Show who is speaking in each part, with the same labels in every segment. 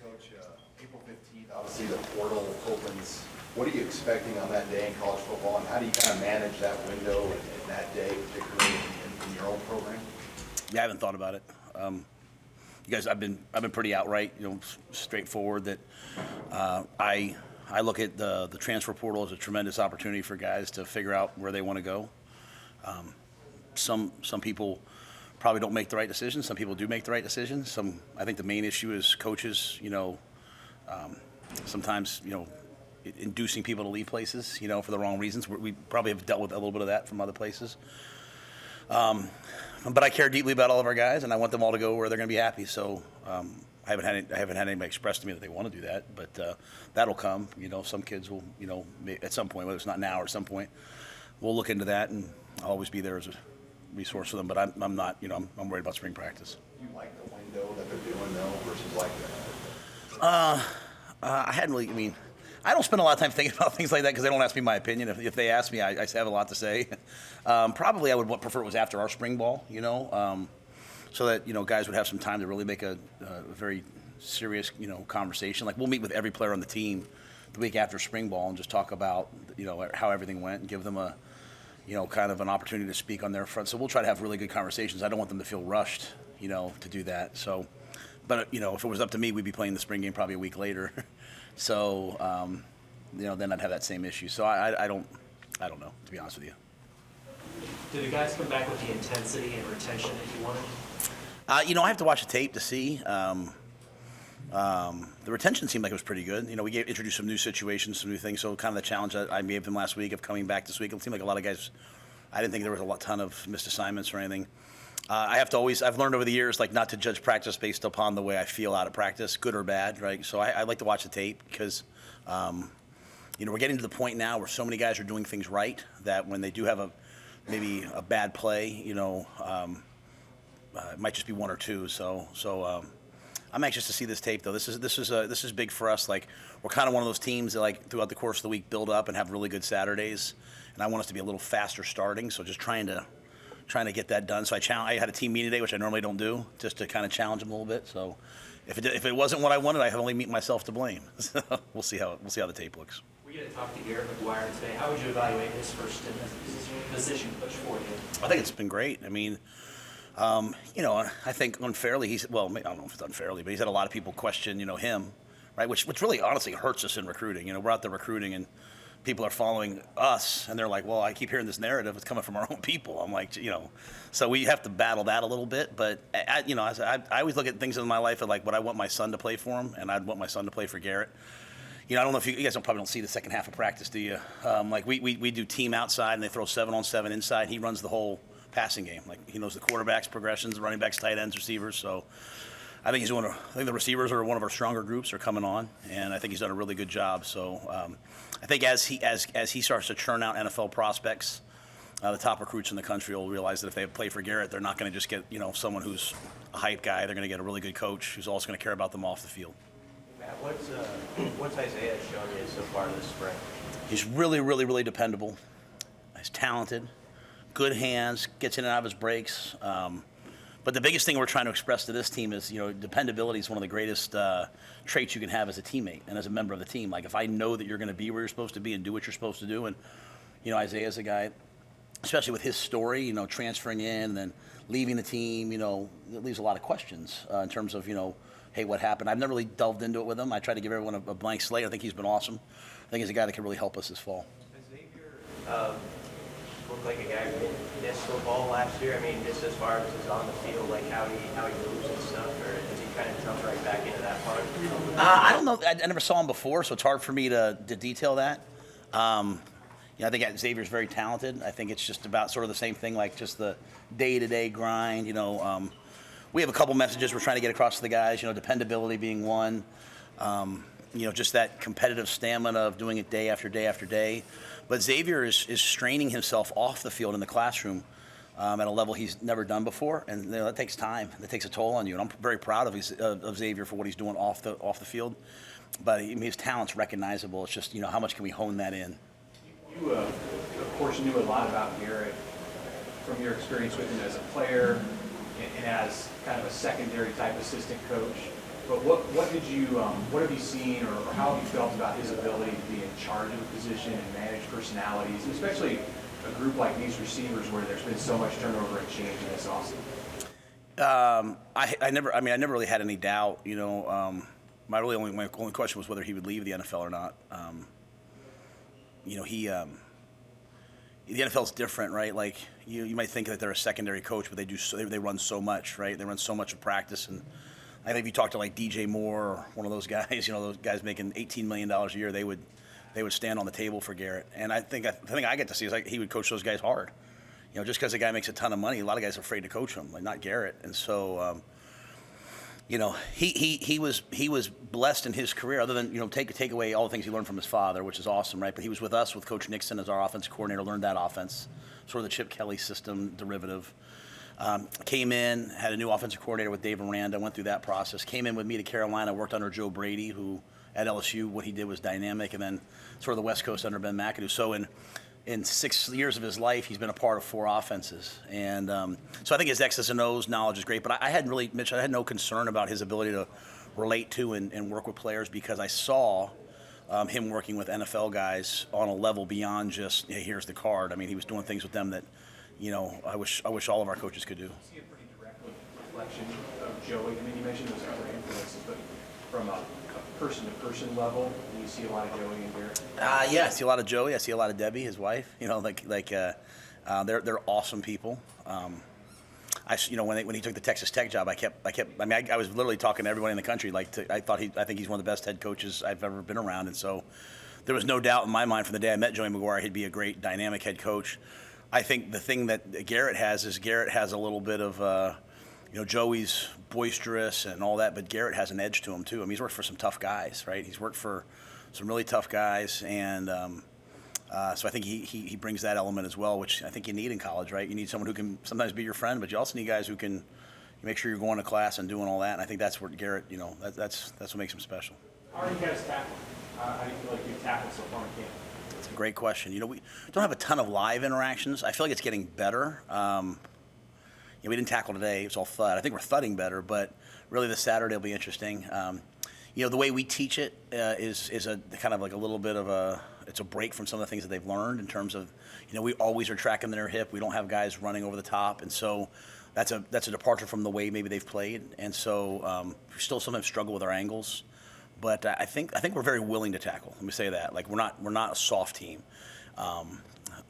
Speaker 1: Coach, April 15th, obviously the portal opens. What are you expecting on that day in college football, and how do you kind of manage that window and that day, particularly in your own program?
Speaker 2: Yeah, I haven't thought about it. You guys, I've been pretty outright, straightforward that I look at the transfer portal as a tremendous opportunity for guys to figure out where they want to go. Some people probably don't make the right decisions. Some people do make the right decisions. I think the main issue is coaches, sometimes, inducing people to leave places, for the wrong reasons. We probably have dealt with a little bit of that from other places. But I care deeply about all of our guys, and I want them all to go where they're going to be happy. So I haven't had anybody express to me that they want to do that, but that'll come. Some kids will, at some point, whether it's not now or some point, we'll look into that, and I'll always be there as a resource for them. But I'm not, I'm worried about spring practice.
Speaker 1: Do you like the window that they're doing though versus like that?
Speaker 2: I hadn't really. I don't spend a lot of time thinking about things like that because they don't ask me my opinion. If they ask me, I have a lot to say. Probably I would prefer it was after our spring ball, so that guys would have some time to really make a very serious conversation. Like we'll meet with every player on the team the week after spring ball and just talk about how everything went and give them a kind of an opportunity to speak on their front. So we'll try to have really good conversations. I don't want them to feel rushed, to do that. So, but if it was up to me, we'd be playing the spring game probably a week later. So, then I'd have that same issue. So I don't know, to be honest with you.
Speaker 3: Did the guys come back with the intensity and retention that you wanted?
Speaker 2: I have to watch the tape to see. The retention seemed like it was pretty good. We introduced some new situations, some new things. So kind of the challenge that I gave them last week of coming back this week, it seemed like a lot of guys, I didn't think there was a ton of missed assignments or anything. I've learned over the years, not to judge practice based upon the way I feel out of practice, good or bad, right? So I like to watch the tape because, we're getting to the point now where so many guys are doing things right that when they do have maybe a bad play, it might just be one or two. So I'm anxious to see this tape, though. This is big for us. We're kind of one of those teams that, throughout the course of the week, build up and have really good Saturdays. And I want us to be a little faster starting. So just trying to get that done. So I had a team meeting today, which I normally don't do, just to kind of challenge them a little bit. So if it wasn't what I wanted, I have only myself to blame. So we'll see how the tape looks.
Speaker 3: We're going to talk to Garrett McGuire today. How would you evaluate his first position coach for you?
Speaker 2: I think it's been great. I think unfairly, I don't know if it's unfairly, but he's had a lot of people question, him, right? Which really honestly hurts us in recruiting. We're out there recruiting and people are following us and they're like, well, I keep hearing this narrative. It's coming from our own people. I'm like, so we have to battle that a little bit. But, I always look at things in my life what I want my son to play for him, and I'd want my son to play for Garrett. I don't know if you guys probably don't see the second half of practice, do you? We do team outside and they throw 7-on-7 inside. He runs the whole passing game. He knows the quarterbacks, progressions, the running backs, tight ends, receivers. So I think I think the receivers are one of our stronger groups are coming on, and I think he's done a really good job. So I think as he starts to churn out NFL prospects, the top recruits in the country will realize that if they play for Garrett, they're not going to just get someone who's a hype guy. They're going to get a really good coach who's also going to care about them off the field.
Speaker 4: Matt, what's Isaiah shown you so far this spring?
Speaker 2: He's really, really, really dependable. He's talented, good hands, gets in and out of his breaks. But the biggest thing we're trying to express to this team is, dependability is one of the greatest traits you can have as a teammate and as a member of the team. If I know that you're going to be where you're supposed to be and do what you're supposed to do, and Isaiah's a guy, especially with his story, transferring in and then leaving the team, it leaves a lot of questions in terms of, hey, what happened? I've never really delved into it with him. I try to give everyone a blank slate. I think he's been awesome. I think he's a guy that can really help us this fall.
Speaker 4: Xavier looked like a guy who missed football last year. Just as far as he's on the field, how he moves and stuff, or does he kind of jump right back into that part?
Speaker 2: I don't know. I never saw him before, so it's hard for me to detail that. I think Xavier's very talented. I think it's just about sort of the same thing, just the day-to-day grind. We have a couple messages we're trying to get across to the guys. Dependability being one. Just that competitive stamina of doing it day after day after day. But Xavier is straining himself off the field in the classroom at a level he's never done before, and that takes time. That takes a toll on you. And I'm very proud of Xavier for what he's doing off the field. But his talent's recognizable. It's just how much can we hone that in?
Speaker 5: You, of course, knew a lot about Garrett from your experience with him as a player and as kind of a secondary type assistant coach. But what have you seen, or how have you felt about his ability to be in charge of a position and manage personalities, especially a group like these receivers where there's been so much turnover and change in this offseason?
Speaker 2: I never really had any doubt. My only question was whether he would leave the NFL or not. The NFL's different, right? Like you might think that they're a secondary coach, but they run so much, right? They run so much of practice, and I think if you talk to like DJ Moore or one of those guys, those guys making $18 million a year, they would stand on the table for Garrett. And I think the thing I get to see is like he would coach those guys hard. Just because a guy makes a ton of money, a lot of guys are afraid to coach him, like not Garrett. And so, he was blessed in his career, other than take away all the things he learned from his father, which is awesome, right? But he was with us with Coach Nixon as our offensive coordinator, learned that offense, sort of the Chip Kelly system derivative. Came in, had a new offensive coordinator with Dave Aranda, went through that process. Came in with me to Carolina, worked under Joe Brady, who at LSU, what he did was dynamic, and then sort of the West Coast under Ben McAdoo. So in 6 years of his life, he's been a part of 4 offenses. And so I think his X's and O's knowledge is great. But I had no concern about his ability to relate to and work with players, because I saw him working with NFL guys on a level beyond just, hey, here's the card. I mean, he was doing things with them that, I wish all of our coaches could do.
Speaker 5: I see a pretty direct reflection of Joey. I mean, you mentioned those other influences, but from a person-to-person level, do you see a lot of Joey in Garrett?
Speaker 2: Yeah, I see a lot of Joey. I see a lot of Debbie, his wife. They're awesome people. When he took the Texas Tech job, I was literally talking to everybody in the country. I think he's one of the best head coaches I've ever been around, and so there was no doubt in my mind from the day I met Joey McGuire he'd be a great dynamic head coach. I think the thing that Garrett has a little bit of, Joey's boisterous and all that, but Garrett has an edge to him too. I mean, he's worked for some tough guys, right? He's worked for some really tough guys, and so I think he brings that element as well, which I think you need in college, right? You need someone who can sometimes be your friend, but you also need guys who can make sure you're going to class and doing all that. And I think that's where Garrett, that's what makes him special.
Speaker 5: How are you guys tackling? How do you feel like you've tackled so far in camp?
Speaker 2: That's a great question. We don't have a ton of live interactions. I feel like it's getting better. We didn't tackle today. It's all thud. I think we're thudding better, but really this Saturday will be interesting. The way we teach it is a kind of like a little bit of it's a break from some of the things that they've learned in terms of, we always are tracking their hip. We don't have guys running over the top, and so that's a departure from the way maybe they've played. And so we still sometimes struggle with our angles, but I think we're very willing to tackle. Let me say that. Like we're not a soft team.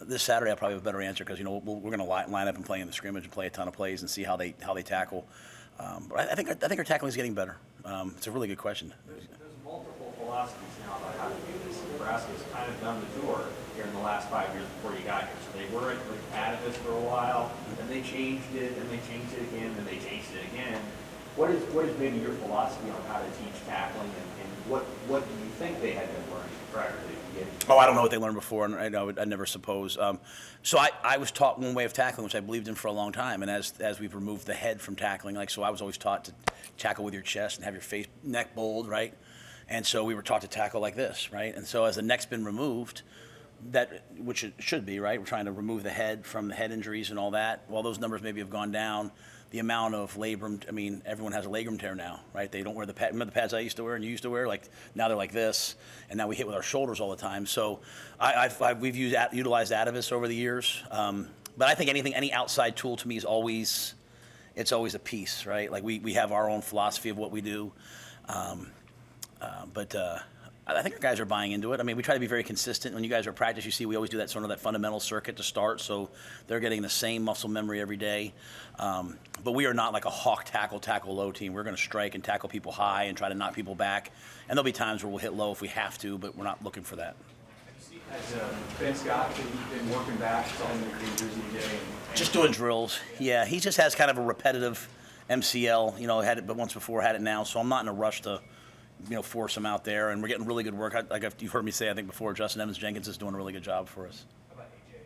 Speaker 2: This Saturday I'll probably have a better answer, because we're going to line up and play in the scrimmage and play a ton of plays and see how they tackle. But I think our tackling is getting better. It's a really good question.
Speaker 6: There's multiple philosophies now about how to do this. Nebraska's kind of done the tour here in the last 5 years before you got here. So they were at this for a while, then they changed it, and they changed it again, and they changed it again. What is maybe your philosophy on how to teach tackling, and what do you think they had been learning prior to getting?
Speaker 2: Oh, I don't know what they learned before, and I never suppose. So I was taught one way of tackling, which I believed in for a long time, and as we've removed the head from tackling, so I was always taught to tackle with your chest and have your neck bold, right? And so we were taught to tackle like this, right? And so as the neck's been removed, which it should be, right? We're trying to remove the head from the head injuries and all that. While those numbers maybe have gone down, the amount of labrum, everyone has a labrum tear now, right? They don't wear the pads. Remember the pads I used to wear and you used to wear? Like now they're like this, and now we hit with our shoulders all the time. So we've utilized Atavis over the years. But I think any outside tool to me is always a piece, right? Like we have our own philosophy of what we do. But I think our guys are buying into it. We try to be very consistent. When you guys are at practice, you see we always do that fundamental circuit to start, so they're getting the same muscle memory every day. But we are not like a hawk tackle low team. We're going to strike and tackle people high and try to knock people back. And there'll be times where we'll hit low if we have to, but we're not looking for that.
Speaker 5: Has Ben Scott been working back? Saw him in the green jersey today.
Speaker 2: Just doing drills. Yeah, he just has kind of a repetitive MCL. Had it but once before, had it now. So I'm not in a rush to force him out there, and we're getting really good work. You've heard me say, I think before, Justin Evans-Jenkins is doing a really good job for us.
Speaker 5: How about AJ?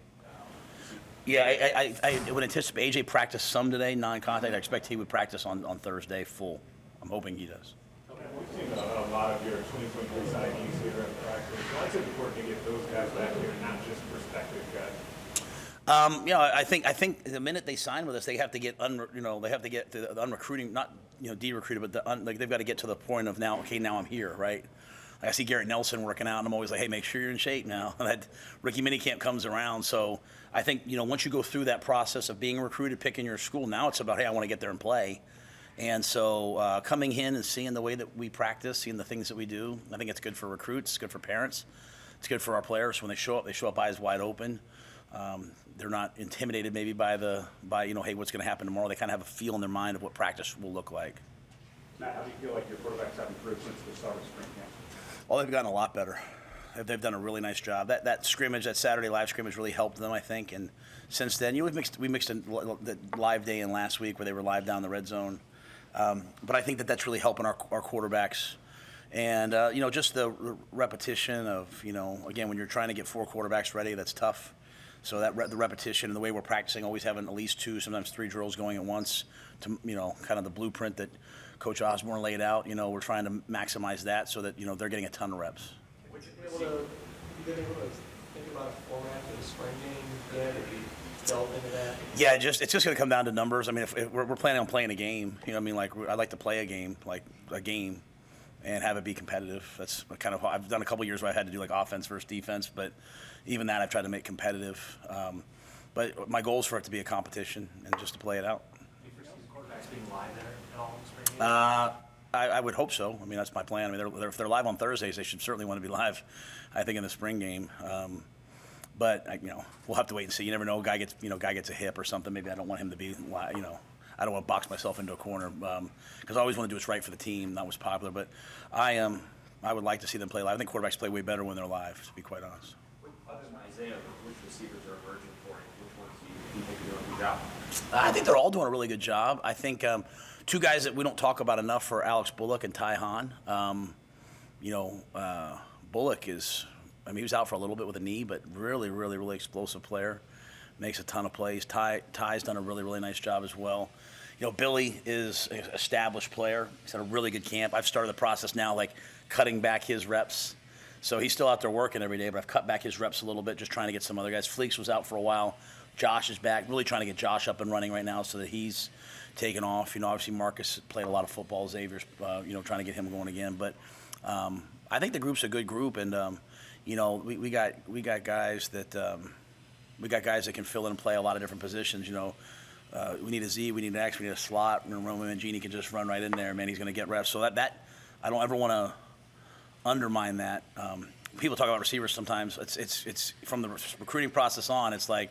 Speaker 2: Yeah, I would anticipate AJ practiced some today, non-contact. I expect he would practice on Thursday full. I'm hoping he does.
Speaker 7: We've seen a lot of your 2023 signees here in practice. Why is it important to get those guys back here, not just prospective guys?
Speaker 2: I think the minute they sign with us, they have to get they have to get the unrecruiting, not de-recruited, but like they've got to get to the point of now, okay, now I'm here, right? Like I see Garrett Nelson working out, and I'm always like, hey, make sure you're in shape now. That rookie minicamp comes around, so I think once you go through that process of being recruited, picking your school, now it's about, hey, I want to get there and play. And so coming in and seeing the way that we practice, seeing the things that we do, I think it's good for recruits, it's good for parents, it's good for our players. When they show up eyes wide open. They're not intimidated maybe by hey, what's going to happen tomorrow. They kind of have a feel in their mind of what practice will look like.
Speaker 6: Matt, how do you feel like your quarterbacks have improved since the start of spring camp?
Speaker 2: Oh, they've gotten a lot better. They've done a really nice job. That scrimmage, that Saturday live scrimmage, really helped them, I think. And since then, we mixed the live day in last week where they were live down the red zone. But I think that's really helping our quarterbacks. And just the repetition of again, when you're trying to get 4 quarterbacks ready, that's tough. So the repetition and the way we're practicing, always having at least 2, sometimes 3 drills going at once, to kind of the blueprint that Coach Osborne laid out. We're trying to maximize that so that they're getting a ton of reps.
Speaker 4: Would you
Speaker 3: Have you been able to think about a format for the spring game yet? Have you delved into that?
Speaker 2: Yeah, it's just going to come down to numbers. I mean, if we're planning on playing a game, like I'd like to play a game, and have it be competitive. That's kind of, I've done a couple years where I had to do like offense versus defense, but even that I've tried to make competitive. But my goal is for it to be a competition and just to play it out.
Speaker 3: Do you foresee the quarterbacks being live there at all in the spring game?
Speaker 2: I would hope so. I mean, that's my plan. I mean, if they're live on Thursdays, they should certainly want to be live, I think, in the spring game. But we'll have to wait and see. You never know. Guy gets a hip or something. Maybe I don't want him to be, I don't want to box myself into a corner because I always want to do what's right for the team. That was popular, but I would like to see them play live. I think quarterbacks play way better when they're live, to be quite honest.
Speaker 6: Other than Isaiah, which receivers are emerging for you? Which ones do you think are doing a good job?
Speaker 2: I think they're all doing a really good job. I think 2 guys that we don't talk about enough are Alex Bullock and Ty Hahn. Bullock is, he was out for a little bit with a knee, but really, really, really explosive player. Makes a ton of plays. Ty's done a really, really nice job as well. Billy is an established player. He's had a really good camp. I've started the process now, like cutting back his reps. So he's still out there working every day, but I've cut back his reps a little bit, just trying to get some other guys. Fleeks was out for a while. Josh is back. Really trying to get Josh up and running right now so that he's taken off. Obviously Marcus played a lot of football. Xavier's, trying to get him going again. But I think the group's a good group, and we got guys that. We got guys that can fill in and play a lot of different positions. We need a Z, we need an X, we need a slot, and Roman Mangini can just run right in there. Man, he's going to get reps. So that I don't ever want to undermine that. People talk about receivers sometimes. It's from the recruiting process on. It's like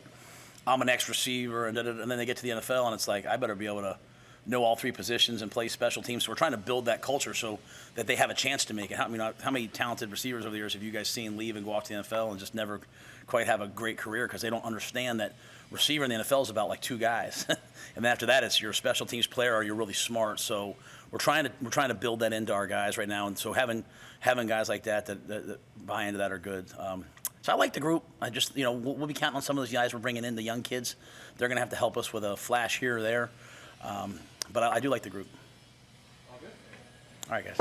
Speaker 2: I'm an X receiver, and then they get to the NFL, and it's like I better be able to know all 3 positions and play special teams. So we're trying to build that culture so that they have a chance to make it. How many talented receivers over the years have you guys seen leave and go off to the NFL and just never quite have a great career because they don't understand that receiver in the NFL is about like 2 guys, and then after that it's you're a special teams player or you're really smart. So we're trying to build that into our guys right now, and so having guys like that buy into that are good. So I like the group. I just we'll be counting on some of those guys we're bringing in, the young kids. They're going to have to help us with a flash here or there. But I do like the group. All right, guys.